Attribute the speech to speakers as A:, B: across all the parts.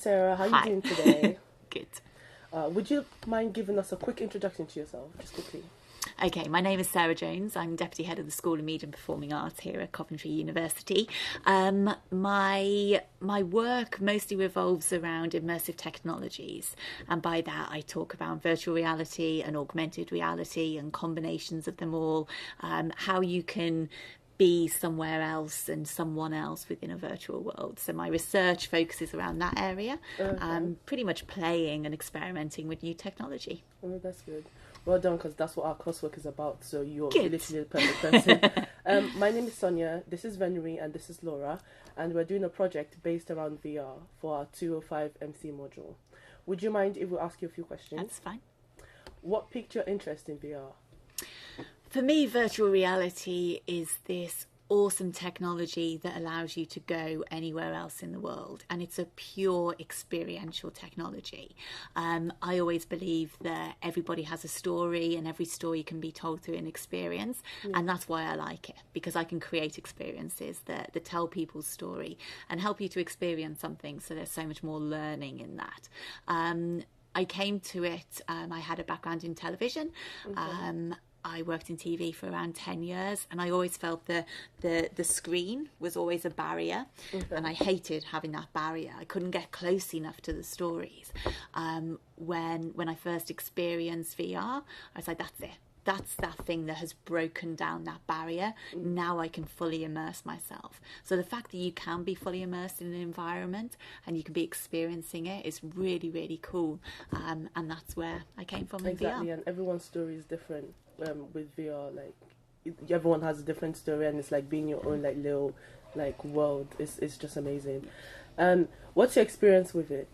A: Sarah. How are you
B: Hi.
A: doing today?
B: Good.
A: Would you mind giving us a quick introduction to yourself, just quickly?
B: Okay, my name is Sarah Jones. I'm Deputy Head of the School of Media and Performing Arts here at Coventry University. My work mostly revolves around immersive technologies, and by that I talk about virtual reality and augmented reality and combinations of them all, how you can be somewhere else and someone else within a virtual world. So my research focuses around that area, pretty much playing and experimenting with new technology.
A: Oh, that's good. Well done, because that's what our coursework is about, so you're
B: Good.
A: literally the perfect person. My name is Sonia, this is Venerie, and this is Laura, and we're doing a project based around VR for our 205 MC module. Would you mind if we ask you a few questions?
B: That's fine.
A: What piqued your interest in VR?
B: For me, virtual reality is this awesome technology that allows you to go anywhere else in the world, and it's a pure experiential technology. I always believe that everybody has a story, and every story can be told through an experience, and that's why I like it, because I can create experiences that tell people's story and help you to experience something, so there's so much more learning in that. I came to it, I had a background in television. I worked in TV for around 10 years, and I always felt the screen was always a barrier, and I hated having that barrier. I couldn't get close enough to the stories. When I first experienced VR, I was like, that's it. That's that thing that has broken down that barrier. Now I can fully immerse myself. So the fact that you can be fully immersed in an environment and you can be experiencing it is really, really cool. And that's where I came from in VR.
A: Exactly, and everyone's story is different with VR. Like, everyone has a different story, and it's like being your own like little like world. It's just amazing. What's your experience with it?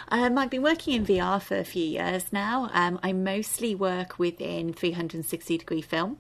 B: I've been working in VR for a few years now. I mostly work within 360-degree film.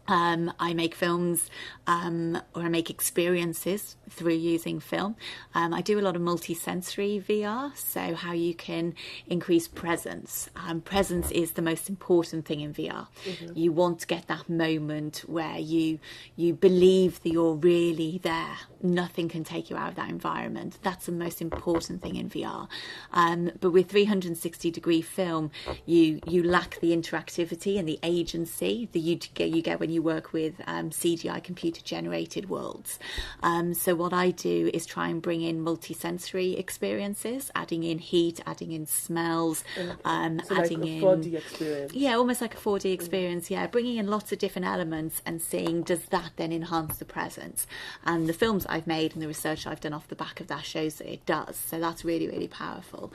B: I make films or I make experiences through using film. I do a lot of multi-sensory VR, so how you can increase presence. Presence is the most important thing in VR. You want to get that moment where you believe that you're really there. Nothing can take you out of that environment. That's the most important thing in VR. But with 360-degree film, you lack the interactivity and the agency that you get when you work with CGI computer-generated worlds. So what I do is try and bring in multi-sensory experiences, adding in heat, adding in smells,
A: So
B: adding
A: like a
B: in
A: 4D experience.
B: Yeah, almost like a 4D experience. Yeah, bringing in lots of different elements and seeing, does that then enhance the presence? And the films I've made and the research I've done off the back of that shows that it does. So that's really, really powerful.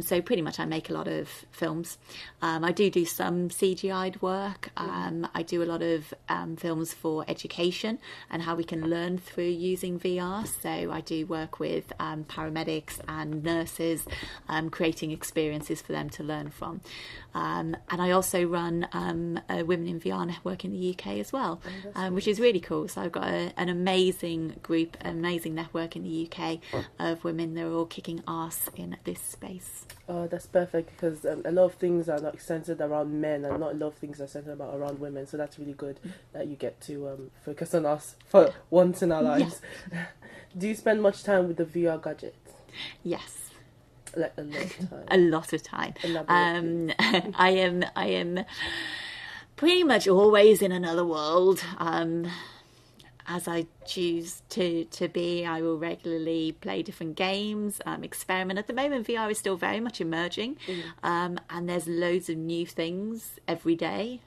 B: So pretty much I make a lot of films. I do some CGI'd work. I do a lot of films for education and how we can learn through using VR. So I do work with paramedics and nurses, creating experiences for them to learn from. And I also run a Women in VR network in the UK as well, which is really cool. So I've got an amazing group, an amazing network in the UK of women that are all kicking ass in this space.
A: Oh, that's perfect, because a lot of things are not centered around men, and not a lot of things are centered around women. So that's really good that you get to focus on us for once in our lives. Yeah. Do you spend much time with the VR gadgets?
B: Yes.
A: Like a lot of time.
B: A lot of time. I am pretty much always in another world. As I choose to be, I will regularly play different games, experiment. At the moment, VR is still very much emerging, and there's loads of new things every day,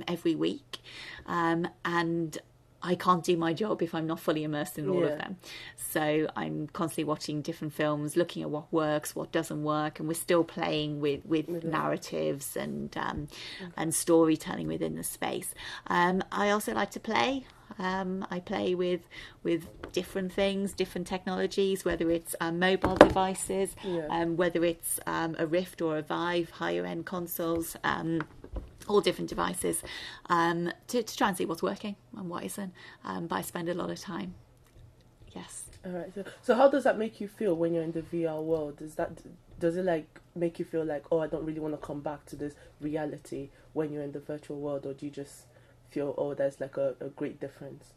B: every week, and I can't do my job if I'm not fully immersed in all of them. So I'm constantly watching different films, looking at what works, what doesn't work, and we're still playing with narratives and storytelling within the space. I also like to play. I play with different things, different technologies, whether it's mobile devices, whether it's a Rift or a Vive, higher end consoles. All different devices to try and see what's working and what isn't. But I spend a lot of time. Yes.
A: All right. So how does that make you feel when you're in the VR world? Does it like make you feel like, oh, I don't really want to come back to this reality when you're in the virtual world, or do you just feel, oh, there's like a great difference?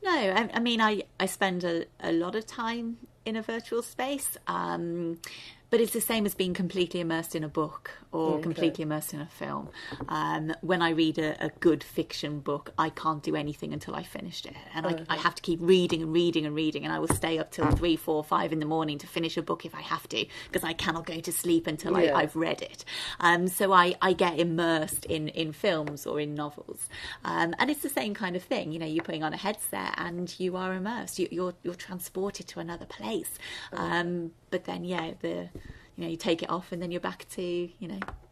B: No, I mean, I spend a lot of time in a virtual space. But it's the same as being completely immersed in a book or completely immersed in a film. When I read a good fiction book, I can't do anything until I finished it. And I have to keep reading and reading and reading. And I will stay up till 3, 4, 5 in the morning to finish a book if I have to, because I cannot go to sleep until I've read it. So I get immersed in films or in novels. And it's the same kind of thing. You know, you're putting on a headset and you are immersed. You're transported to another place. But then, you take it off and then you're back to,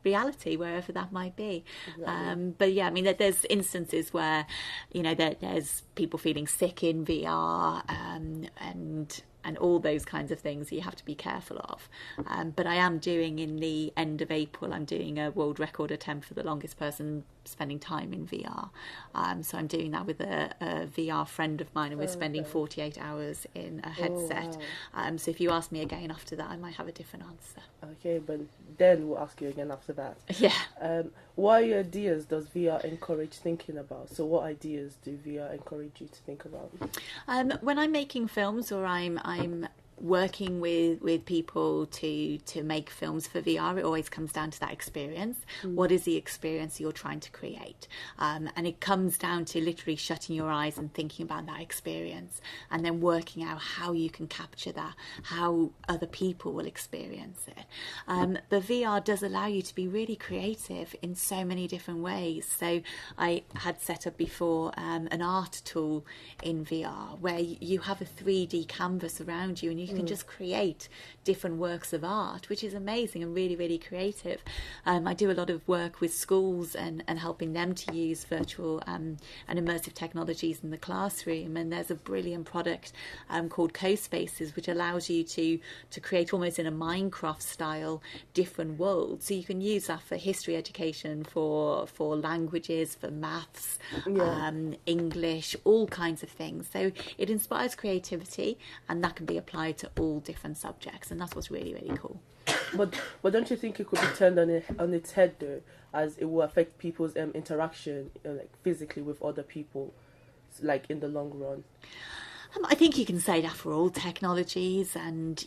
B: reality, wherever that might be. Exactly. But yeah, I mean, there's instances where, there's people feeling sick in VR and all those kinds of things that you have to be careful of. But I am doing, in the end of April, I'm doing a world record attempt for the longest person spending time in VR. So I'm doing that with a VR friend of mine, and we're spending 48 hours in a headset. Wow. So if you ask me again after that, I might have a different answer.
A: Okay, but then we'll ask you again after that.
B: Yeah.
A: What ideas does VR encourage thinking about? So what ideas do VR encourage you to think about?
B: When I'm making films, or I'm working with people to make films for VR, it always comes down to that experience. What is the experience you're trying to create? And it comes down to literally shutting your eyes and thinking about that experience, and then working out how you can capture that, how other people will experience it. But VR does allow you to be really creative in so many different ways. So I had set up before an art tool in VR where you have a 3D canvas around you, and you can just create different works of art, which is amazing and really, really creative. I do a lot of work with schools and helping them to use virtual and immersive technologies in the classroom. And there's a brilliant product called CoSpaces, which allows you to create almost in a Minecraft style different worlds. So you can use that for history education, for languages, for maths, English, all kinds of things. So it inspires creativity, and that can be applied to all different subjects, and that's what's really, really cool.
A: But don't you think it could be turned on its head though, as it will affect people's interaction, like physically with other people, like in the long run?
B: I think you can say that for all technologies, and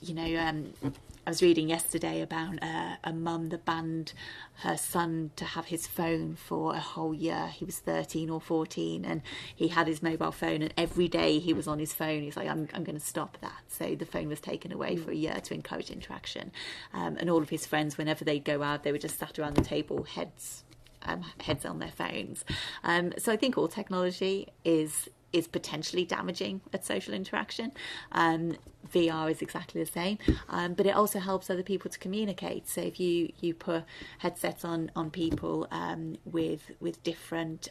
B: I was reading yesterday about a mum that banned her son to have his phone for a whole year. He was 13 or 14, and he had his mobile phone, and every day he was on his phone. He's like, I'm going to stop that. So the phone was taken away for a year to encourage interaction. And all of his friends, whenever they'd go out, they were just sat around the table, heads on their phones. So I think all technology is potentially damaging at social interaction. VR is exactly the same, but it also helps other people to communicate. So if you put headsets on people with different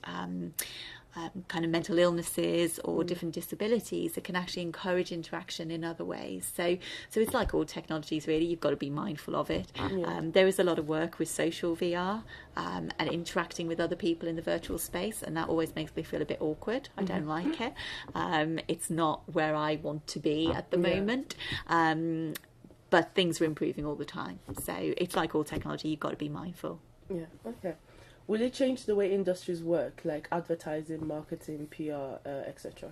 B: kind of mental illnesses or different disabilities, it can actually encourage interaction in other ways. So it's like all technologies, really. You've got to be mindful of it. There is a lot of work with social VR and interacting with other people in the virtual space, and that always makes me feel a bit awkward. I don't like it. It's not where I want to be at the moment. But things are improving all the time. So it's like all technology, you've got to be mindful. Yeah,
A: okay. Will it change the way industries work, like advertising, marketing, PR, etc.?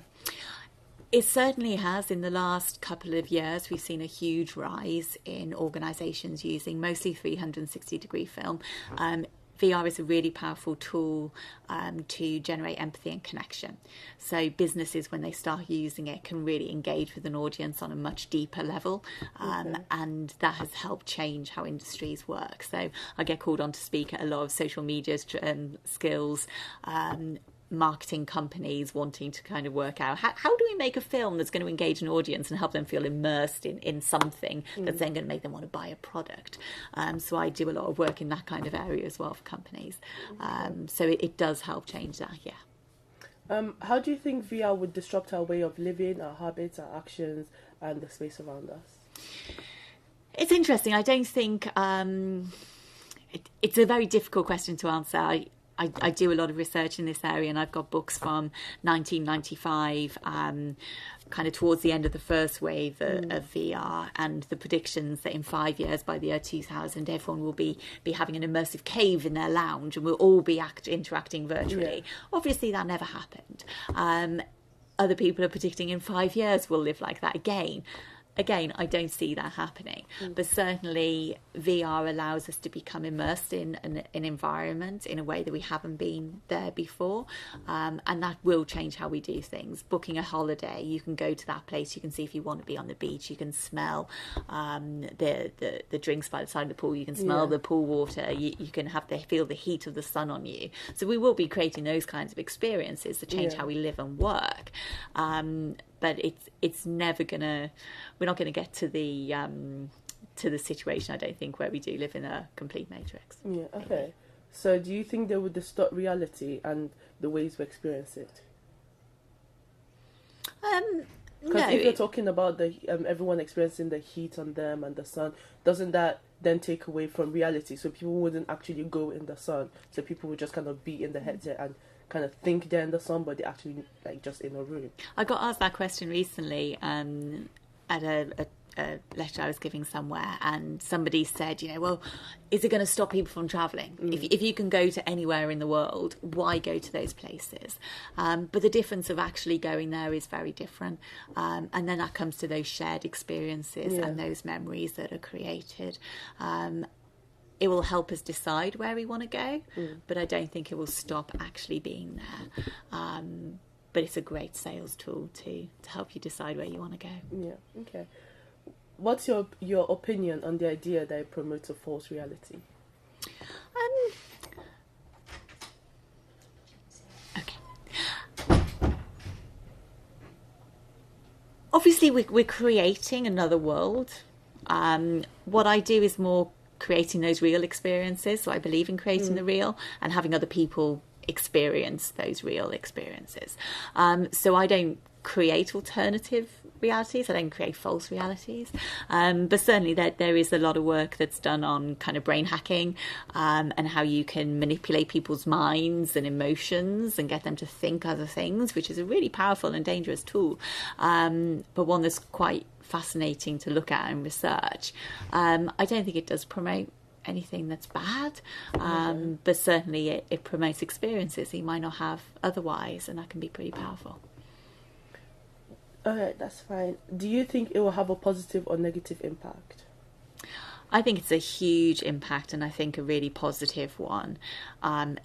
B: It certainly has. In the last couple of years, we've seen a huge rise in organisations using mostly 360-degree film. VR is a really powerful tool to generate empathy and connection. So businesses, when they start using it, can really engage with an audience on a much deeper level. And that has helped change how industries work. So I get called on to speak at a lot of social media skills, marketing companies wanting to kind of work out how do we make a film that's going to engage an audience and help them feel immersed in something that's then going to make them want to buy a product. So I do a lot of work in that kind of area as well for companies. So it does help change that,
A: How do you think VR would disrupt our way of living, our habits, our actions, and the space around us?
B: It's interesting. I don't think it's a very difficult question to answer. I do a lot of research in this area, and I've got books from 1995, kind of towards the end of the first wave of VR, and the predictions that in 5 years, by the year 2000, everyone will be having an immersive cave in their lounge, and we'll all be interacting virtually. Obviously, that never happened. Other people are predicting in 5 years we'll live like that again. again, I don't see that happening. But certainly VR allows us to become immersed in an environment in a way that we haven't been there before. And that will change how we do things. Booking a holiday, you can go to that place, you can see if you want to be on the beach, you can smell the drinks by the side of the pool, you can smell the pool water, you can feel the heat of the sun on you. So we will be creating those kinds of experiences that change how we live and work. But it's never gonna. We're not gonna get to the situation, I don't think, where we do live in a complete matrix.
A: Yeah. Okay. So, do you think they would distort reality and the ways we experience it? Because if you're talking about the everyone experiencing the heat on them and the sun, doesn't that then take away from reality? So people wouldn't actually go in the sun. So people would just kind of be in the headset and kind of think they're in the sun, but they're actually like just in a room. I
B: got asked that question recently at a lecture I was giving somewhere, and somebody said, well, is it going to stop people from travelling? If you can go to anywhere in the world, why go to those places? But the difference of actually going there is very different. And then that comes to those shared experiences and those memories that are created. It will help us decide where we want to go, but I don't think it will stop actually being there. But it's a great sales tool to help you decide where you want to go.
A: Yeah, okay. What's your opinion on the idea that it promotes a false reality?
B: Okay. Obviously, we're creating another world. What I do is more creating those real experiences. So I believe in creating the real and having other people experience those real experiences. So I don't create alternative realities, I don't create false realities, but certainly there is a lot of work that's done on kind of brain hacking and how you can manipulate people's minds and emotions and get them to think other things, which is a really powerful and dangerous tool, but one that's quite fascinating to look at and research. I don't think it does promote anything that's bad, but certainly it promotes experiences that you might not have otherwise, and that can be pretty powerful.
A: Alright, that's fine. Do you think it will have a positive or negative impact?
B: I think it's a huge impact, and I think a really positive one,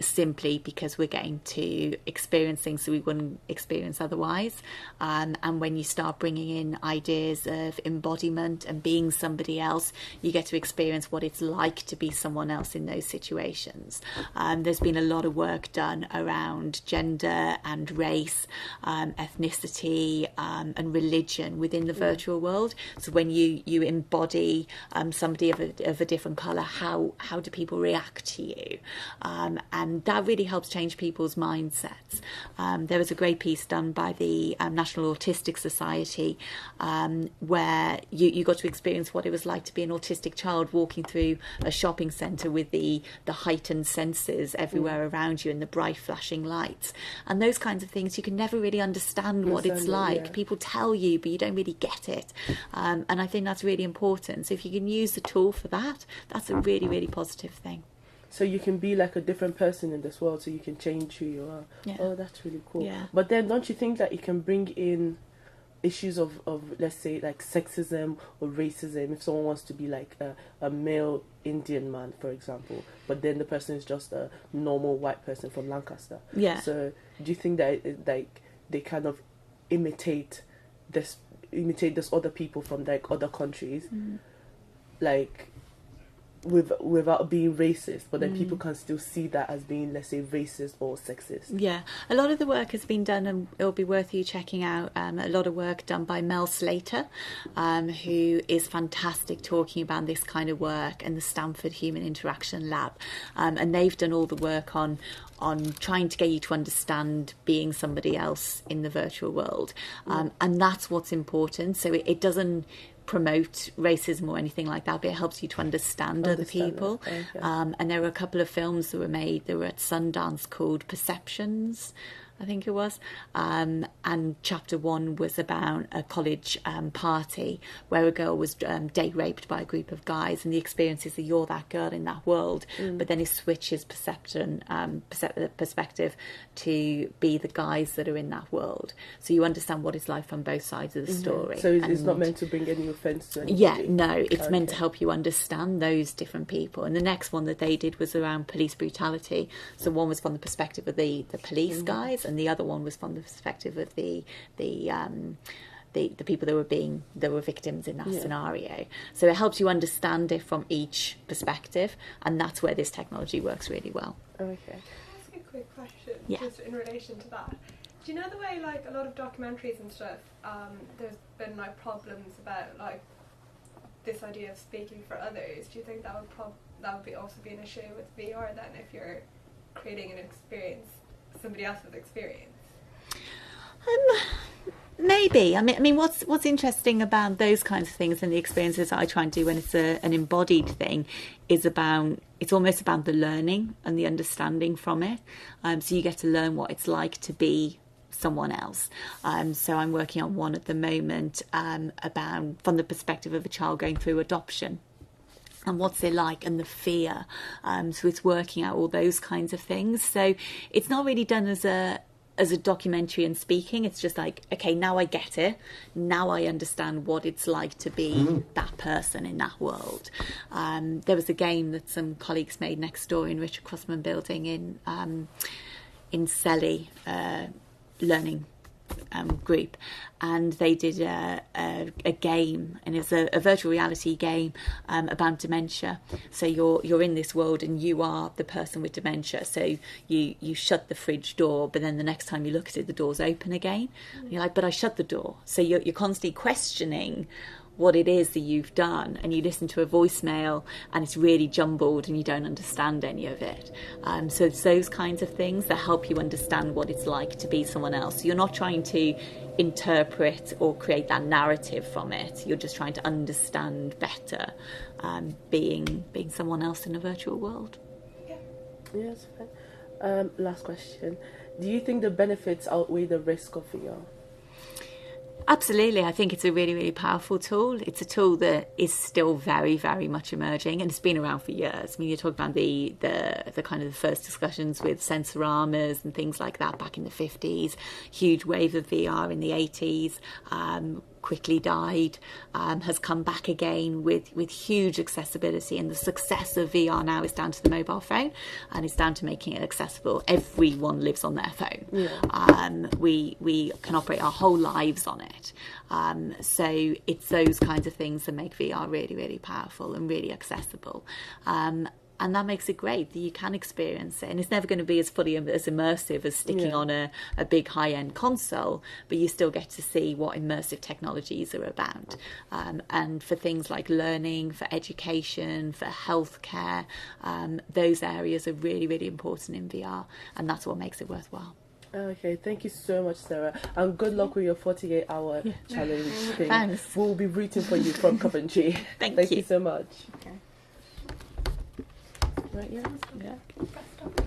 B: simply because we're getting to experience things that we wouldn't experience otherwise. And when you start bringing in ideas of embodiment and being somebody else, you get to experience what it's like to be someone else in those situations. There's been a lot of work done around gender and race, ethnicity, and religion within the virtual world. So when you embody somebody of a different colour, how do people react to you? And that really helps change people's mindsets. There was a great piece done by the National Autistic Society where you got to experience what it was like to be an autistic child walking through a shopping centre with the heightened senses everywhere around you and the bright flashing lights. And those kinds of things, you can never really understand what it's like. Yeah. People tell you, but you don't really get it. And I think that's really important. So if you can use the tool for that, that's a really, really positive thing.
A: So you can be like a different person in this world, so you can change who you are. Yeah. Oh, that's really cool. Yeah. But then don't you think that it can bring in issues of let's say like sexism or racism if someone wants to be like a male Indian man, for example, but then the person is just a normal white person from Lancaster? Yeah. So do you think that like they kind of imitate this other people from like other countries, like without being racist, but then people can still see that as being, let's say, racist or sexist?
B: Yeah, a lot of the work has been done, and it'll be worth you checking out. A lot of work done by Mel Slater, who is fantastic talking about this kind of work, and the Stanford Human Interaction Lab, and they've done all the work on trying to get you to understand being somebody else in the virtual world, and that's what's important. So it doesn't promote racism or anything like that, but it helps you to understand other people. And there were a couple of films that were made that were at Sundance called Perceptions, I think it was. And chapter 1 was about a college party where a girl was date raped by a group of guys, and the experience is that you're that girl in that world, but then it switches perspective to be the guys that are in that world. So you understand what it's like from both sides of the story.
A: So it's not meant to bring any offence to anybody?
B: Yeah, no, it's meant to help you understand those different people. And the next one that they did was around police brutality. So one was from the perspective of the police guys, and the other one was from the perspective of the people that were victims in that scenario. So it helps you understand it from each perspective, and that's where this technology works really well.
A: Okay.
C: Can I ask a quick question?
B: Yeah.
C: Just in relation to that. Do you know the way, like, a lot of documentaries and stuff, there's been, like, problems about, like, this idea of speaking for others? Do you think that would be also be an issue with VR then, if you're creating an experience, somebody else's experience?
B: Maybe. I mean, what's interesting about those kinds of things and the experiences that I try and do when it's an embodied thing is it's almost about the learning and the understanding from it. So you get to learn what it's like to be someone else. So I'm working on one at the moment about from the perspective of a child going through adoption. And what's it like, and the fear. So it's working out all those kinds of things. So it's not really done as a documentary and speaking. It's just like, okay, now I get it. Now I understand what it's like to be that person in that world. There was a game that some colleagues made next door in Richard Crossman Building in Selly Learning group, and they did a game, and it's a virtual reality game about dementia. So you're in this world and you are the person with dementia. So you shut the fridge door, but then the next time you look at it, the door's open again. And you're like, but I shut the door. So you're constantly questioning what it is that you've done, and you listen to a voicemail and it's really jumbled and you don't understand any of it. So it's those kinds of things that help you understand what it's like to be someone else. You're not trying to interpret or create that narrative from it. You're just trying to understand better being someone else in a virtual world.
A: Yes. Last question. Do you think the benefits outweigh the risk of VR?
B: Absolutely. I think it's a really, really powerful tool. It's a tool that is still very, very much emerging, and it's been around for years. I mean, you're talking about the kind of the first discussions with sensor-armors and things like that back in the 50s, huge wave of VR in the 80s, quickly died, has come back again with huge accessibility, and the success of VR now is down to the mobile phone, and it's down to making it accessible. Everyone lives on their phone. We can operate our whole lives on it. So it's those kinds of things that make VR really, really powerful and really accessible. And that makes it great that you can experience it. And it's never going to be as fully as immersive as sticking on a big high-end console, but you still get to see what immersive technologies are about. And for things like learning, for education, for healthcare, those areas are really, really important in VR. And that's what makes it worthwhile.
A: Okay, thank you so much, Sarah. And good luck with your 48-hour challenge thing.
B: Thanks.
A: We'll be rooting for you from Coventry.
B: Thank you.
A: You so much.
B: Okay.
A: Right, yeah.
C: Stop.